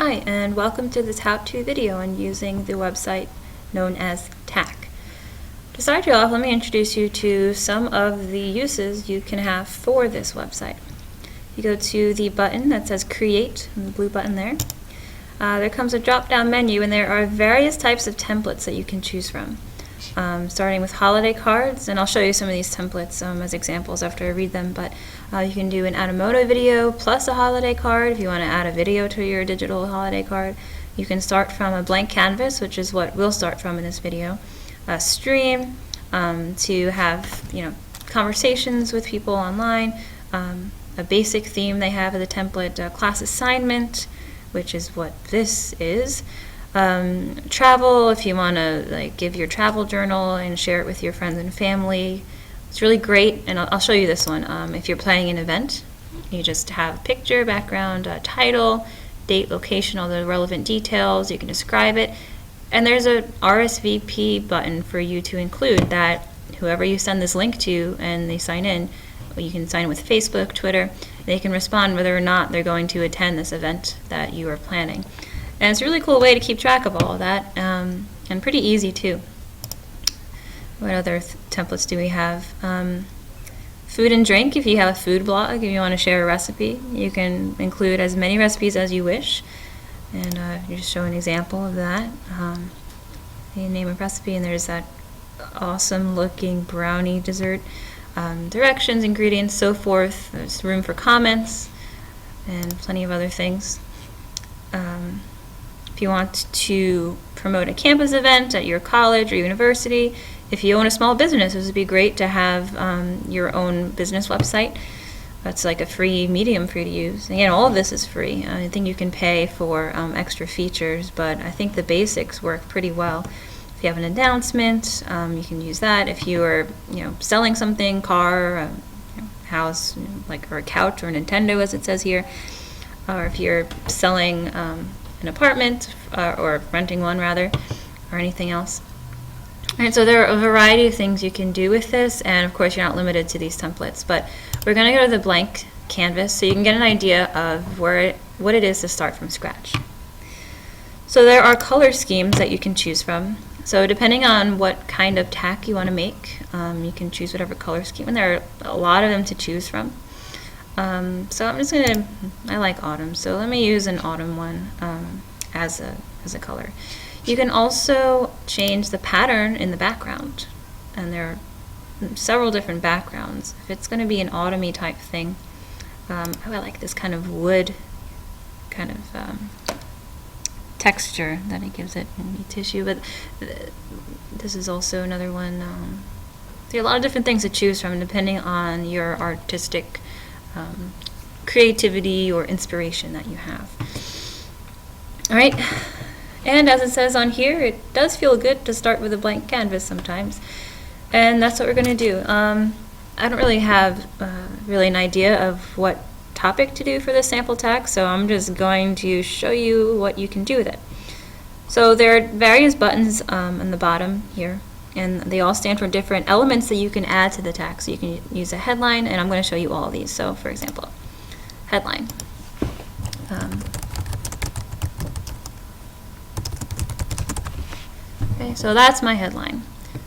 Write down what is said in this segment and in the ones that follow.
Hi, and welcome to this how-to video on using the website known as Tackk. To start you off, let me introduce you to some of the uses you can have for this website. You go to the button that says Create, the blue button there. There comes a drop-down menu, and there are various types of templates that you can choose from. Starting with holiday cards, and I'll show you some of these templates as examples after I read them, but you can do an Add-a-Moto video plus a holiday card if you want to add a video to your digital holiday card. You can start from a blank canvas, which is what we'll start from in this video, a stream to have conversations with people online, a basic theme they have of the template, a class assignment, which is what this is. Travel, if you want to give your travel journal and share it with your friends and family. It's really great, and I'll show you this one. If you're planning an event, you just have picture, background, title, date, location, all the relevant details. You can describe it, and there's a RSVP button for you to include that whoever you send this link to and they sign in, you can sign in with Facebook, Twitter, they can respond whether or not they're going to attend this event that you are planning. And it's a really cool way to keep track of all of that, and pretty easy too. What other templates do we have? Food and drink, if you have a food blog, if you want to share a recipe, you can include as many recipes as you wish. And you just show an example of that. You name a recipe, and there's that awesome looking brownie dessert. Directions, ingredients, so forth. There's room for comments and plenty of other things. If you want to promote a campus event at your college or university, if you own a small business, this would be great to have your own business website. That's like a free medium for you to use. Again, all of this is free. I think you can pay for extra features, but I think the basics work pretty well. If you have an announcement, you can use that. If you are selling something, car, house, or a couch or a Nintendo as it says here, or if you're selling an apartment or renting one rather, or anything else. Alright, so there are a variety of things you can do with this, and of course you're not limited to these templates, but we're going to go to the blank canvas so you can get an idea of what it is to start from scratch. So there are color schemes that you can choose from. So depending on what kind of tack you want to make, you can choose whatever color scheme, and there are a lot of them to choose from. So I'm just going to, I like autumn, so let me use an autumn one as a color. You can also change the pattern in the background, and there are several different backgrounds. If it's going to be an autumny type thing, I like this kind of wood kind of texture that it gives it in the tissue, but this is also another one. There are a lot of different things to choose from depending on your artistic creativity or inspiration that you have. Alright, and as it says on here, it does feel good to start with a blank canvas sometimes, and that's what we're going to do. I don't really have really an idea of what topic to do for this sample tack, so I'm just going to show you what you can do with it. So there are various buttons on the bottom here, and they all stand for different elements that you can add to the tack. So you can use a headline, and I'm going to show you all of these. So for example, headline. Okay, so that's my headline.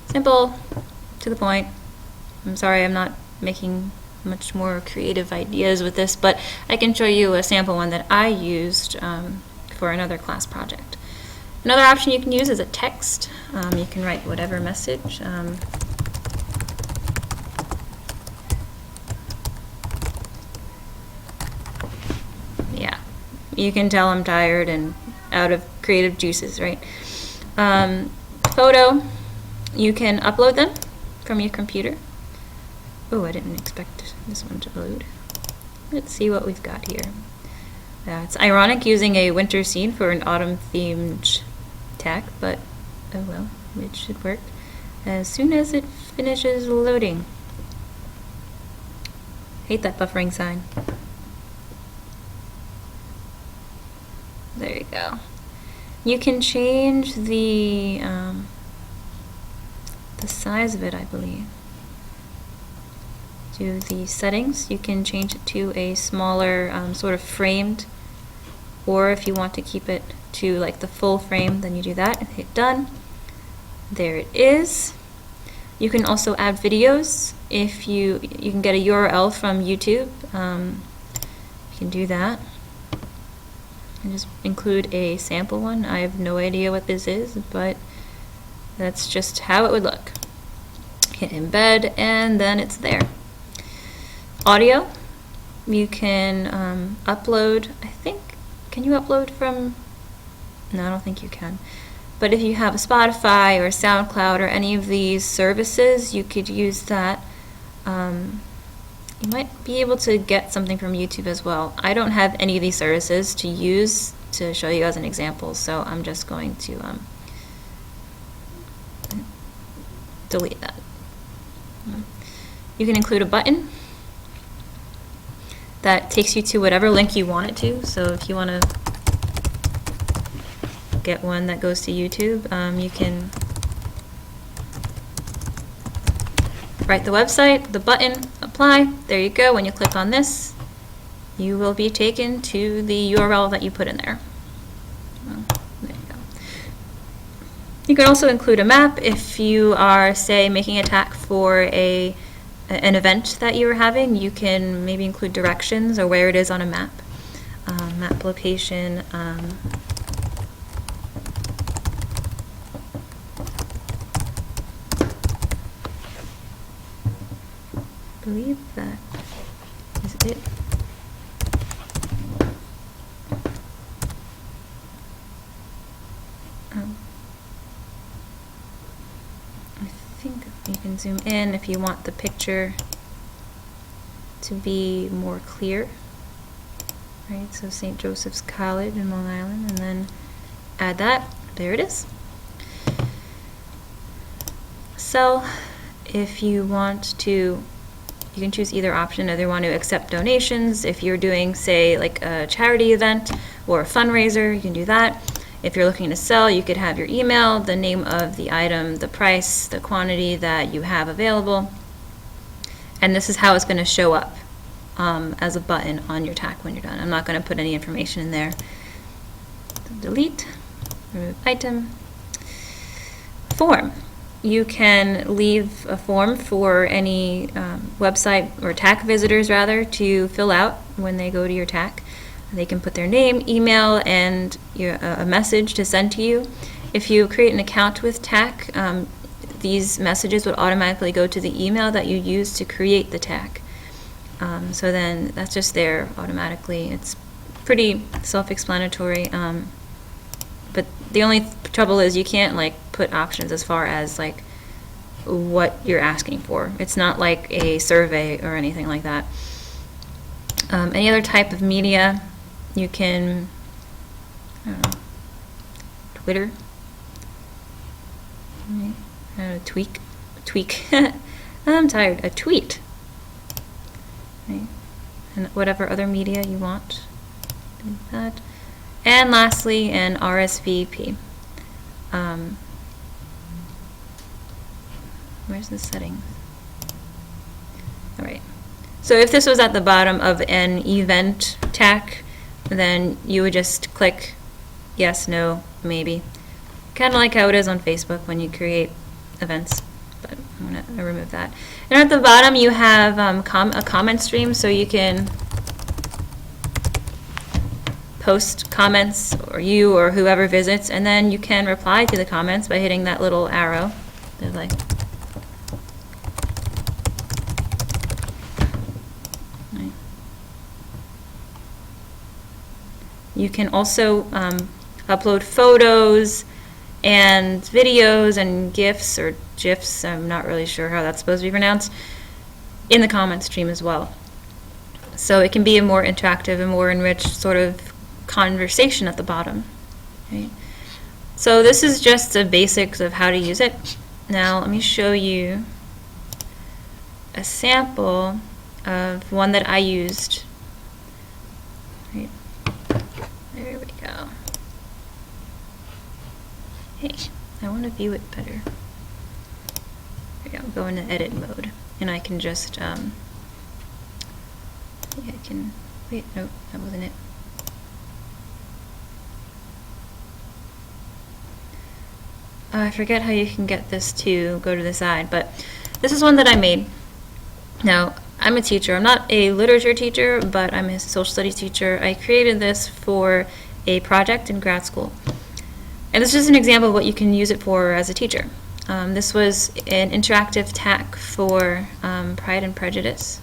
Simple, to the point. I'm sorry I'm not making much more creative ideas with this, but I can show you a sample one that I used for another class project. Another option you can use is a text. You can write whatever message. Yeah, you can tell I'm tired and out of creative juices, right? Photo, you can upload them from your computer. Oh, I didn't expect this one to load. Let's see what we've got here. It's ironic using a winter scene for an autumn-themed tack, but oh well, it should work as soon as it finishes loading. Hate that buffering sign. There you go. You can change the size of it, I believe. To the settings, you can change it to a smaller sort of framed or if you want to keep it to like the full frame, then you do that and hit done. There it is. You can also add videos. If you can get a URL from YouTube, you can do that and just include a sample one. I have no idea what this is, but that's just how it would look. Hit embed, and then it's there. Audio, you can upload. I think, can you upload from? No, I don't think you can. But if you have a Spotify or a SoundCloud or any of these services, you could use that. You might be able to get something from YouTube as well. I don't have any of these services to use to show you as an example, so I'm just going to delete that. You can include a button that takes you to whatever link you want it to. So if you want to get one that goes to YouTube, you can write the website, the button, apply. There you go. When you click on this, you will be taken to the URL that you put in there. Well, there you go. You can also include a map if you are, say, making a tack for an event that you are having. You can maybe include directions or where it is on a map. Map location. I believe that is it. I think you can zoom in if you want the picture to be more clear. Right, so St. Joseph's College in Long Island, and then add that. There it is. So if you want to, you can choose either option. Either want to accept donations. If you're doing, say, like a charity event or a fundraiser, you can do that. If you're looking to sell, you could have your email, the name of the item, the price, the quantity that you have available. And this is how it's going to show up as a button on your tack when you're done. I'm not going to put any information in there. So delete, remove item. Form. You can leave a form for any website or tack visitors, rather, to fill out when they go to your tack. They can put their name, email, and a message to send to you. If you create an account with Tack, these messages would automatically go to the email that you use to create the tack. So then that's just there automatically. It's pretty self-explanatory. But the only trouble is you can't like put options as far as like what you're asking for. It's not like a survey or anything like that. Any other type of media, you can, I don't know, Twitter, right? I don't know, tweak. I'm tired. A tweet, right? And whatever other media you want, do that. And lastly, an RSVP. Where's the settings? All right. So if this was at the bottom of an event tack, then you would just click yes, no, maybe. Kind of like how it is on Facebook when you create events. But I'm going to remove that. And at the bottom, you have a comment stream, so you can post comments, or you or whoever visits, and then you can reply to the comments by hitting that little arrow. They're like, right. You can also upload photos and videos and GIFs or GIFs, I'm not really sure how that's supposed to be pronounced, in the comment stream as well. So it can be a more interactive and more enriched sort of conversation at the bottom. Right? So this is just the basics of how to use it. Now let me show you a sample of one that I used. Right. There we go. Hey, I want to view it better. There we go. Go into edit mode, and I can just I can wait. Nope, that wasn't it. I forget how you can get this to go to the side, but this is one that I made. Now, I'm a teacher. I'm not a literature teacher, but I'm a social studies teacher. I created this for a project in grad school. And this is just an example of what you can use it for as a teacher. This was an interactive tack for Pride and Prejudice.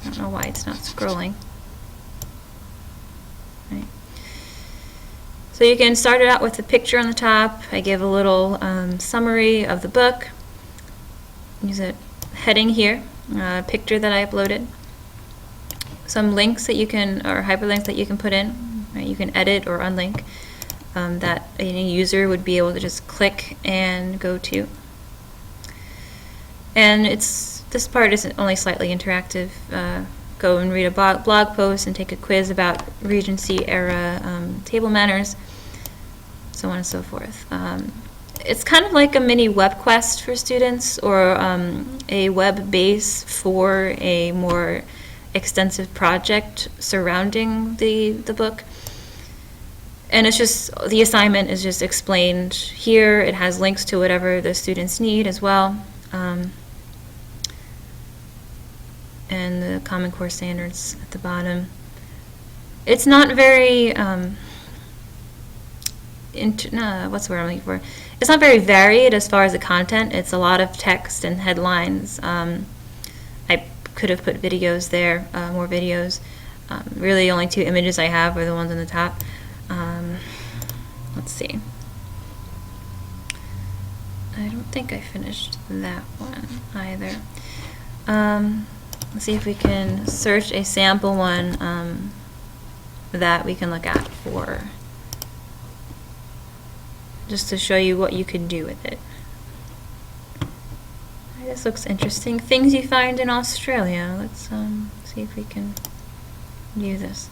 I don't know why it's not scrolling. Right. So you can start it out with a picture on the top. I give a little summary of the book. Use a heading here, a picture that I uploaded. Some links that you can, or hyperlinks that you can put in. Right? You can edit or unlink. That any user would be able to just click and go to. And this part is only slightly interactive. Go and read a blog post and take a quiz about Regency era table manners, so on and so forth. It's kind of like a mini web quest for students, or a web base for a more extensive project surrounding the book. And it's just, the assignment is just explained here. It has links to whatever the students need as well. And the Common Core standards at the bottom. It's not very, what's the word I'm looking for? It's not very varied as far as the content. It's a lot of text and headlines. I could have put videos there, more videos. Really, the only two images I have are the ones on the top. Let's see. I don't think I finished that one either. Let's see if we can search a sample one that we can look at for, just to show you what you could do with it. This looks interesting. Things you find in Australia. Let's see if we can view this.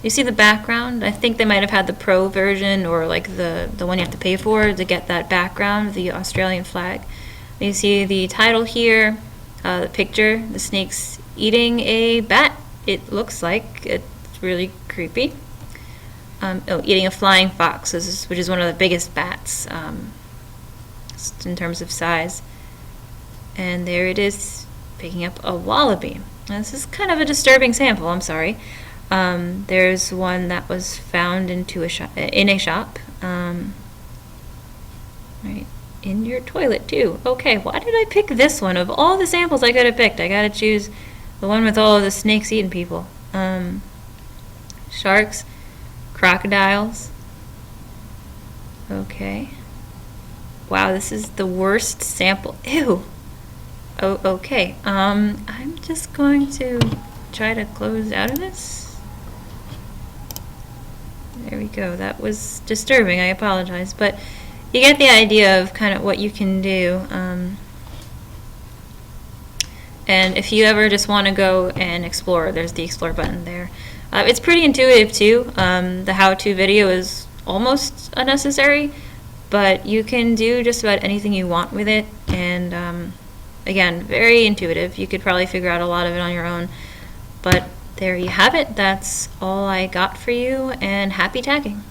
You see the background? I think they might have had the pro version, or like the one you have to pay for to get that background, the Australian flag. You see the title here, the picture, the snake's eating a bat. It looks like it's really creepy. Eating a flying fox, which is one of the biggest bats in terms of size. And there it is, picking up a wallaby. Now, this is kind of a disturbing sample, I'm sorry. There's one that was found in a shop, right in your toilet too. Okay, why did I pick this one? Of all the samples I could have picked, I gotta choose the one with all of the snakes eating people. Sharks, crocodiles. Okay. Wow, this is the worst sample. Ew. Oh, okay. I'm just going to try to close out of this. There we go. That was disturbing. I apologize, but you get the idea of kind of what you can do. And if you ever just want to go and explore, there's the explore button there. It's pretty intuitive too. The how-to video is almost unnecessary, but you can do just about anything you want with it. And again, very intuitive. You could probably figure out a lot of it on your own, but there you have it. That's all I got for you, and happy tagging.